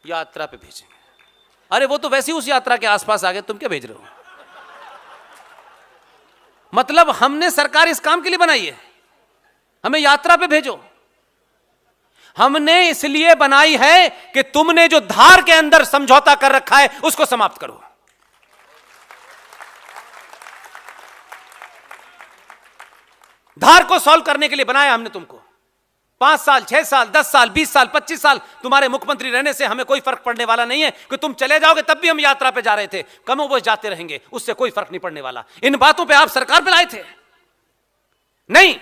यात्रा पे भेजेंगे। अरे वो तो वैसे ही उस यात्रा के आसपास आ गए, तुम क्या भेज रहे हो? मतलब हमने सरकार इस काम के लिए बनाई है, हमें यात्रा पे भेजो। हमने इसलिए बनाई है कि तुमने जो धार के अंदर समझौता कर रखा है उसको समाप्त करो। धार को सॉल्व करने के लिए बनाया हमने तुमको। 5 साल, 6 साल, 10 साल, 20 साल, 25 साल तुम्हारे मुख्यमंत्री रहने से हमें कोई फर्क पड़ने वाला नहीं है कि तुम चले जाओगे तब भी हम यात्रा पे जा रहे थे, कमो वो जाते रहेंगे, उससे कोई फर्क नहीं पड़ने वाला। इन बातों पे आप सरकार पे लाए थे? नहीं।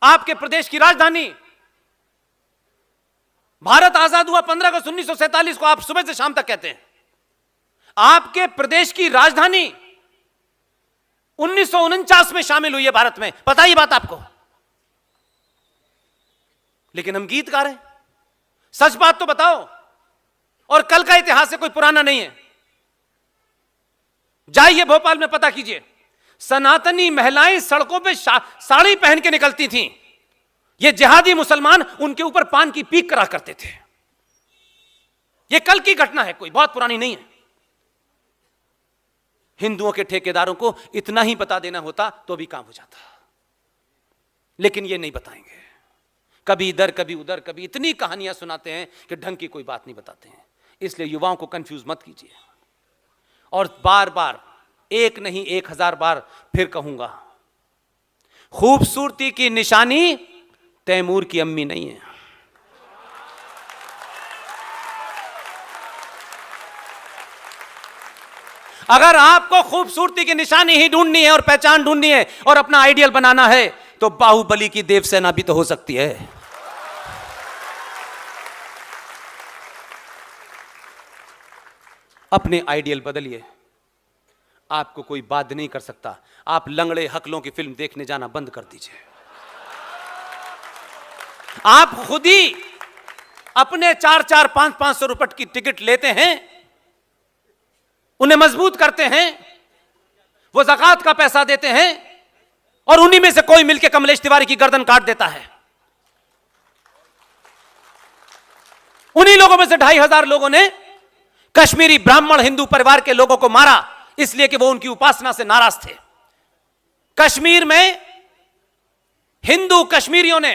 आपके प्रदेश की राजधानी, भारत आजाद हुआ 15 अगस्त 1947 को, आप सुबह से शाम तक कहते हैं। आपके प्रदेश की राजधानी 1949 में शामिल हुई है भारत में, पता ही बात आपको। लेकिन हम गीत गा रहे हैं। सच बात तो बताओ। और कल का इतिहास से कोई पुराना नहीं है। जाइए भोपाल में पता कीजिए, सनातनी महिलाएं सड़कों पे साड़ी पहन के निकलती थीं। ये जिहादी मुसलमान उनके ऊपर पान की पीक करा करते थे। ये कल की घटना है, कोई बहुत पुरानी नहीं है। हिंदुओं के ठेकेदारों को इतना ही बता देना होता तो भी काम हो जाता, लेकिन ये नहीं बताएंगे। कभी इधर कभी उधर, कभी इतनी कहानियां सुनाते हैं कि ढंग की कोई बात नहीं बताते हैं। इसलिए युवाओं को कंफ्यूज मत कीजिए। और बार बार, एक नहीं 1000 बार फिर कहूंगा, खूबसूरती की निशानी तैमूर की अम्मी नहीं है। अगर आपको खूबसूरती की निशानी ही ढूंढनी है और पहचान ढूंढनी है और अपना आइडियल बनाना है तो बाहुबली की देवसेना भी तो हो सकती है। अपने आइडियल बदलिए, आपको कोई बाध्य नहीं कर सकता। आप लंगड़े हकलों की फिल्म देखने जाना बंद कर दीजिए। आप खुद ही अपने 4-4, 500 रुपए की टिकट लेते हैं, उन्हें मजबूत करते हैं, वो ज़कात का पैसा देते हैं और उन्हीं में से कोई मिलकर कमलेश तिवारी की गर्दन काट देता है। उन्हीं लोगों में से 2500 लोगों ने कश्मीरी ब्राह्मण हिंदू परिवार के लोगों को मारा, इसलिए कि वो उनकी उपासना से नाराज थे। कश्मीर में हिंदू कश्मीरियों ने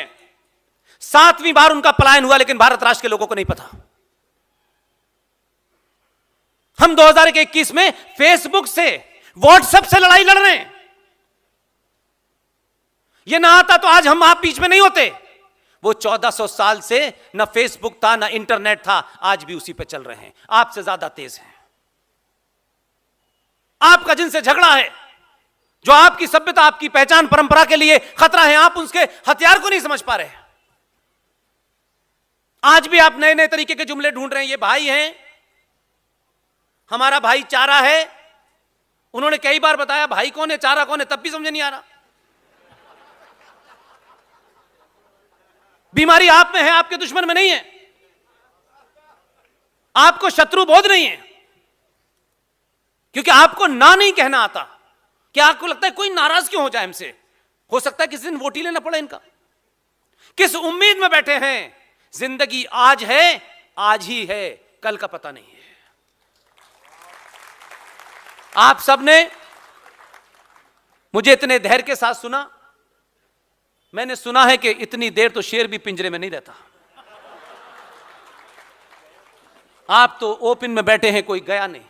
7वीं बार उनका पलायन हुआ, लेकिन भारत राष्ट्र के लोगों को नहीं पता। हम 2021 में फेसबुक से, व्हाट्सएप से लड़ाई लड़ रहे हैं। यह ना आता तो आज हम आप बीच में नहीं होते। वो 1400 साल से न फेसबुक था न इंटरनेट था, आज भी उसी पे चल रहे हैं। आपसे ज्यादा तेज हैं। आपका जिनसे झगड़ा है, जो आपकी सभ्यता, आपकी पहचान, परंपरा के लिए खतरा है, आप उसके हथियार को नहीं समझ पा रहे। आज भी आप नए नए तरीके के जुमले ढूंढ रहे हैं। ये भाई हैं, हमारा भाईचारा है। उन्होंने कई बार बताया भाई कौन है, चारा कौन है, तब भी समझ नहीं आ रहा। बीमारी आप में है, आपके दुश्मन में नहीं है। आपको शत्रु बोध नहीं है, क्योंकि आपको ना नहीं कहना आता। क्या आपको लगता है कोई नाराज क्यों हो जाए हमसे? हो सकता है किसी दिन वोट ही लेना पड़े इनका। किस उम्मीद में बैठे हैं? जिंदगी आज है, आज ही है, कल का पता नहीं है। आप सबने मुझे इतने धैर्य के साथ सुना। मैंने सुना है कि इतनी देर तो शेर भी पिंजरे में नहीं रहता। आप तो ओपन में बैठे हैं, कोई गया नहीं।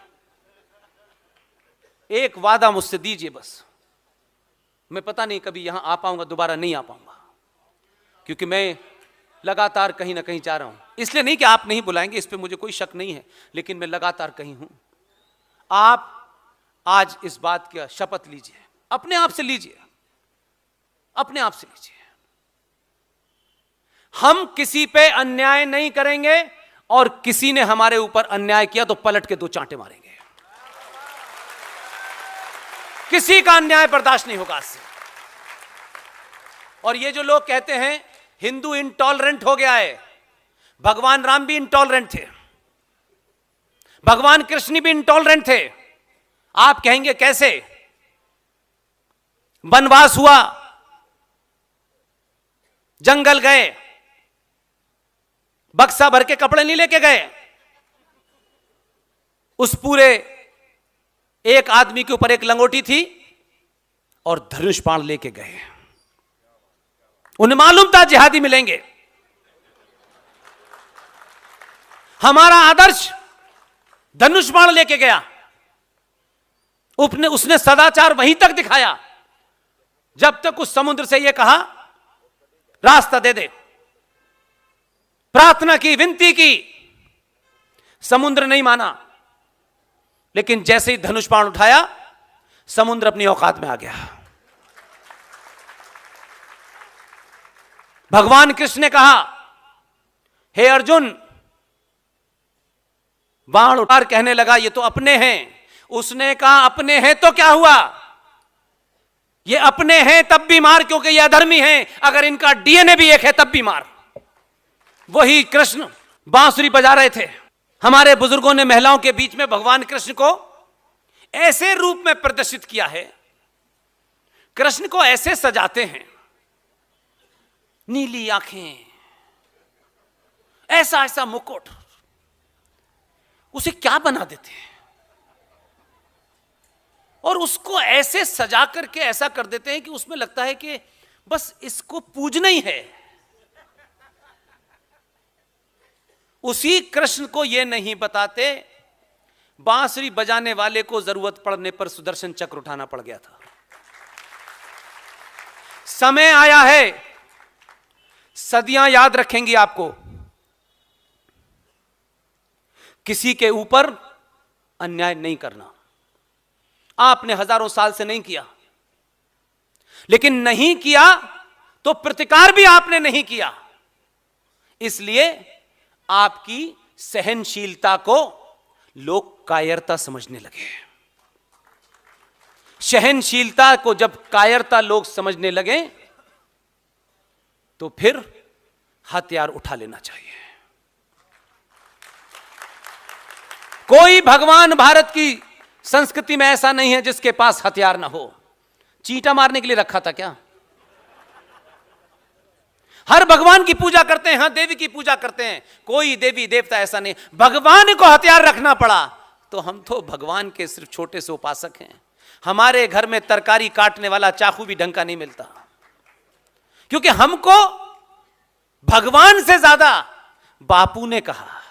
एक वादा मुझसे दीजिए बस। मैं पता नहीं कभी यहां आ पाऊंगा, दोबारा नहीं आ पाऊंगा, क्योंकि मैं लगातार कहीं ना कहीं जा रहा हूं। इसलिए नहीं कि आप नहीं बुलाएंगे, इस पे मुझे कोई शक नहीं है, लेकिन मैं लगातार कहीं हूं। आप आज इस बात का शपथ लीजिए, अपने आप से लीजिए, अपने आप से लीजिए। हम किसी पे अन्याय नहीं करेंगे और किसी ने हमारे ऊपर अन्याय किया तो पलट के 2 चांटे मारेंगे। किसी का अन्याय बर्दाश्त नहीं होगा आज से। और ये जो लोग कहते हैं हिंदू इंटॉलरेंट हो गया है, भगवान राम भी इंटॉलरेंट थे, भगवान कृष्ण भी इंटॉलरेंट थे। आप कहेंगे कैसे? वनवास हुआ, जंगल गए, बक्सा भर के कपड़े नहीं लेके गए, उस पूरे एक आदमी के ऊपर एक लंगोटी थी और धनुष बाण लेके गए। उन्हें मालूम था जिहादी मिलेंगे। हमारा आदर्श धनुष बाण लेके गया, उसने सदाचार वहीं तक दिखाया जब तक उस समुद्र से यह कहा रास्ता दे दे, प्रार्थना की, विनती की, समुद्र नहीं माना। लेकिन जैसे ही धनुष बाण उठाया, समुद्र अपनी औकात में आ गया। भगवान कृष्ण ने कहा, हे अर्जुन, बाण उठाकर कहने लगा ये तो अपने हैं। उसने कहा अपने हैं तो क्या हुआ, ये अपने हैं तब भी मार, क्योंकि ये अधर्मी हैं। अगर इनका डीएनए भी एक है तब भी मार। वही कृष्ण बांसुरी बजा रहे थे। हमारे बुजुर्गों ने महिलाओं के बीच में भगवान कृष्ण को ऐसे रूप में प्रदर्शित किया है। कृष्ण को ऐसे सजाते हैं, नीली आंखें, ऐसा ऐसा मुकुट, उसे क्या बना देते हैं और उसको ऐसे सजा करके ऐसा कर देते हैं कि उसमें लगता है कि बस इसको पूजना ही है। उसी कृष्ण को यह नहीं बताते बांसुरी बजाने वाले को जरूरत पड़ने पर सुदर्शन चक्र उठाना पड़ गया था। समय आया है, सदियां याद रखेंगी आपको, किसी के ऊपर अन्याय नहीं करना। आपने हजारों साल से नहीं किया, लेकिन नहीं किया तो प्रतिकार भी आपने नहीं किया, इसलिए आपकी सहनशीलता को लोग कायरता समझने लगे। सहनशीलता को जब कायरता लोग समझने लगे तो फिर हथियार उठा लेना चाहिए। कोई भगवान भारत की संस्कृति में ऐसा नहीं है जिसके पास हथियार ना हो। चींटा मारने के लिए रखा था क्या? हर भगवान की पूजा करते हैं, हर देवी की पूजा करते हैं, कोई देवी देवता ऐसा नहीं। भगवान को हथियार रखना पड़ा तो हम तो भगवान के सिर्फ छोटे से उपासक हैं। हमारे घर में तरकारी काटने वाला चाकू भी ढंग का नहीं मिलता, क्योंकि हमको भगवान से ज्यादा बापू ने कहा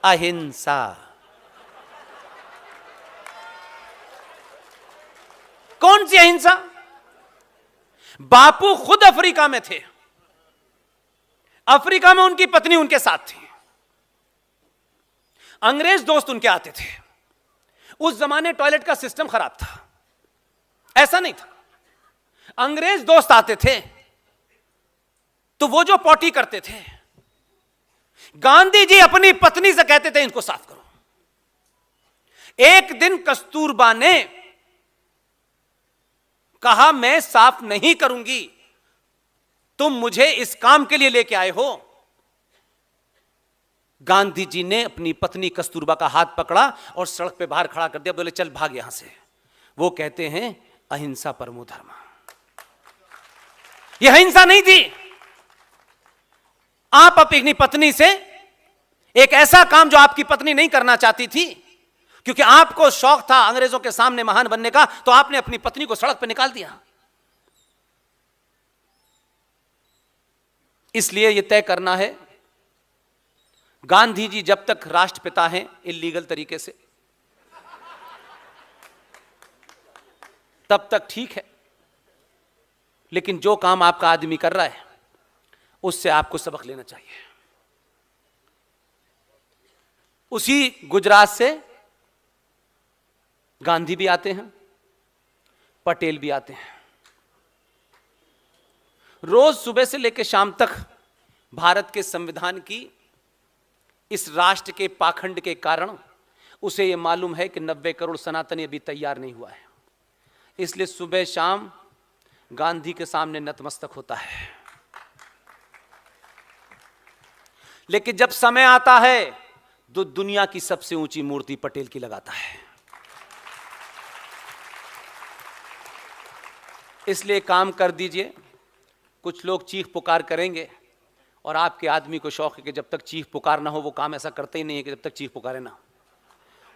अहिंसा। कौन सी अहिंसा? बापू खुद अफ्रीका में थे, अफ्रीका में उनकी पत्नी उनके साथ थी, अंग्रेज दोस्त उनके आते थे। उस जमाने टॉयलेट का सिस्टम खराब था, ऐसा नहीं था। अंग्रेज दोस्त आते थे तो वो जो पॉटी करते थे, गांधी जी अपनी पत्नी से कहते थे इनको साफ करो। एक दिन कस्तूरबा ने कहा मैं साफ नहीं करूंगी, तुम मुझे इस काम के लिए लेके आए हो। गांधी जी ने अपनी पत्नी कस्तूरबा का हाथ पकड़ा और सड़क पे बाहर खड़ा कर दिया, बोले चल भाग यहां से। वो कहते हैं अहिंसा परमो धर्म। यह अहिंसा नहीं थी। आप अपनी पत्नी से एक ऐसा काम जो आपकी पत्नी नहीं करना चाहती थी, क्योंकि आपको शौक था अंग्रेजों के सामने महान बनने का, तो आपने अपनी पत्नी को सड़क पर निकाल दिया। इसलिए यह तय करना है, गांधी जी जब तक राष्ट्रपिता हैं इल्लीगल तरीके से, तब तक ठीक है, लेकिन जो काम आपका आदमी कर रहा है उससे आपको सबक लेना चाहिए। उसी गुजरात से गांधी भी आते हैं, पटेल भी आते हैं। रोज सुबह से लेकर शाम तक भारत के संविधान की इस राष्ट्र के पाखंड के कारण उसे यह मालूम है कि 90 करोड़ सनातनी अभी तैयार नहीं हुआ है, इसलिए सुबह शाम गांधी के सामने नतमस्तक होता है। लेकिन जब समय आता है तो दुनिया की सबसे ऊंची मूर्ति पटेल की लगाता है। इसलिए काम कर दीजिए। कुछ लोग चीख पुकार करेंगे और आपके आदमी को शौक है कि जब तक चीख पुकार ना हो वो काम ऐसा करते ही नहीं है कि जब तक चीख पुकारे ना।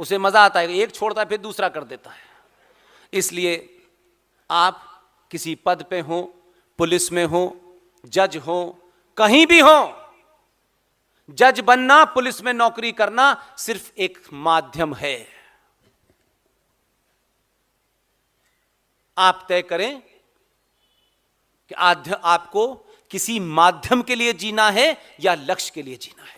उसे मजा आता है, एक छोड़ता है फिर दूसरा कर देता है। इसलिए आप किसी पद पे हो, पुलिस में हो, जज हो, कहीं भी हो, जज बनना, पुलिस में नौकरी करना सिर्फ एक माध्यम है। आप तय करें कि आपको किसी माध्यम के लिए जीना है या लक्ष्य के लिए जीना है।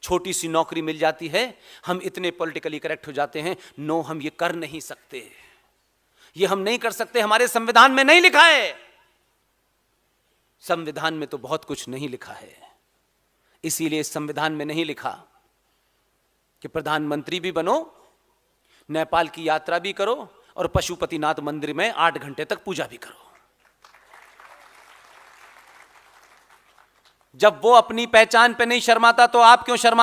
छोटी सी नौकरी मिल जाती है, हम इतने पॉलिटिकली करेक्ट हो जाते हैं, नो हम ये कर नहीं सकते, ये हम नहीं कर सकते, हमारे संविधान में नहीं लिखा है। संविधान में तो बहुत कुछ नहीं लिखा है, इसीलिए इस संविधान में नहीं लिखा कि प्रधानमंत्री भी बनो, नेपाल की यात्रा भी करो और पशुपतिनाथ मंदिर में 8 घंटे तक पूजा भी करो। जब वो अपनी पहचान पे नहीं शर्माता तो आप क्यों शर्मा